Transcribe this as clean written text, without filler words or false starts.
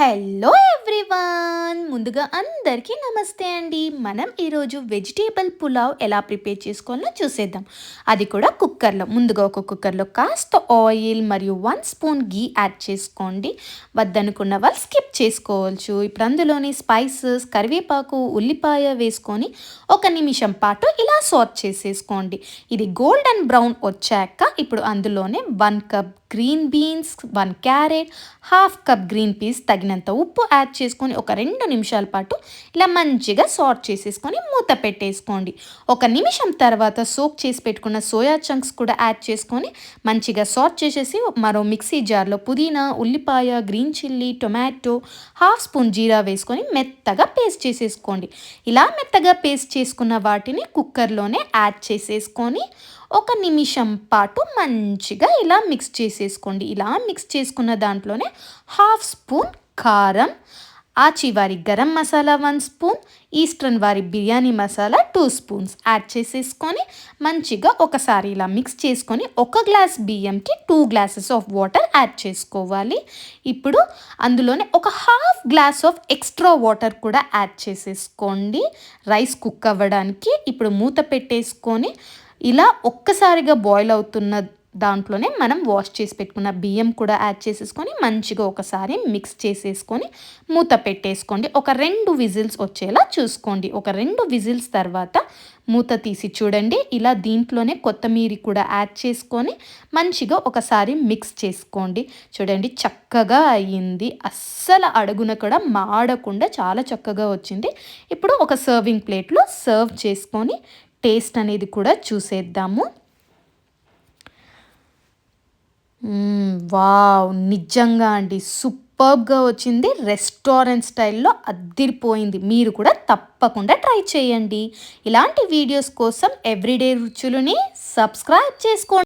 Hello everyone, ముందుగా అందరికీ నమస్తే అండి. మనం ఈరోజు వెజిటేబుల్ పులావ్ ఎలా ప్రిపేర్ చేసుకోవాలో చూసేద్దాం. అది కూడా కుక్కర్లో. ముందుగా ఒక కుక్కర్లో కాస్త ఆయిల్ మరియు 1 స్పూన్ గీ యాడ్ చేసుకోండి. వద్దనుకున్న వాళ్ళు స్కిప్ చేసుకోవచ్చు. ఇప్పుడు అందులోని స్పైసెస్, కరివేపాకు, ఉల్లిపాయ వేసుకొని 1 నిమిషం పాటు ఇలా సాట్ చేసేసుకోండి. ఇది గోల్డెన్ బ్రౌన్ వచ్చాక ఇప్పుడు అందులోనే 1 cup green beans, 1 carrot, half cup green peas, తగినంత ఉప్పు యాడ్ చేసుకొని ఒక 2 నిమిషాల పాటు ఇలా మంచిగా సాట్ చేసేసుకొని మూత పెట్టేసుకోండి. 1 నిమిషం తర్వాత సోక్ చేసి పెట్టుకున్న సోయా చంక్స్ కూడా యాడ్ చేసుకొని మంచిగా సాట్ చేసేసి మరో మిక్సీ జార్లో పుదీనా, ఉల్లిపాయ, green chilli, tomato, half spoon జీరా వేసుకొని మెత్తగా పేస్ట్ చేసేసుకోండి. ఇలా మెత్తగా పేస్ట్ చేసుకున్న వాటిని కుక్కర్లోనే యాడ్ చేసేసుకొని 1 నిమిషం పాటు మంచిగా ఇలా మిక్స్ చేసేసుకోండి. ఇలా మిక్స్ చేసుకున్న దాంట్లోనే హాఫ్ స్పూన్ కారం, ఆచివారి గరం మసాలా 1 స్పూన్, ఈస్టర్న్ వారి బిర్యానీ మసాలా 2 స్పూన్స్ యాడ్ చేసేసుకొని మంచిగా ఒకసారి ఇలా మిక్స్ చేసుకొని 1 గ్లాస్ బియ్యంకి 2 గ్లాసెస్ ఆఫ్ వాటర్ యాడ్ చేసుకోవాలి. ఇప్పుడు అందులోనే ఒక half glass of extra water కూడా యాడ్ చేసేసుకోండి రైస్ కుక్ అవ్వడానికి. ఇప్పుడు మూత పెట్టేసుకొని ఇలా ఒక్కసారిగా బాయిల్ అవుతున్న దాంట్లోనే మనం వాష్ చేసి పెట్టుకున్న బియ్యం కూడా యాడ్ చేసేసుకొని మంచిగా ఒకసారి మిక్స్ చేసేసుకొని మూత పెట్టేసుకోండి. ఒక 2 విజిల్స్ వచ్చేలా చూసుకోండి. ఒక 2 విజిల్స్ తర్వాత మూత తీసి చూడండి. ఇలా దీంట్లోనే కొత్తిమీర కూడా యాడ్ చేసుకొని మంచిగా ఒకసారి మిక్స్ చేసుకోండి. చూడండి చక్కగా అయ్యింది. అస్సలు అడుగున కూడా మాడకుండా చాలా చక్కగా వచ్చింది. ఇప్పుడు ఒక సర్వింగ్ ప్లేట్లో సర్వ్ చేసుకొని టేస్ట్ అనేది కూడా చూసేద్దాము. వావ్! నిజంగా అండి సూపర్బ్‌గా వచ్చింది. రెస్టారెంట్ స్టైల్‌లో అద్దిరిపోయింది. మీరు కూడా తప్పకుండా ట్రై చేయండి. ఇలాంటి వీడియోస్ కోసం ఎవ్రీడే రుచులని సబ్స్క్రైబ్ చేసుకోండి.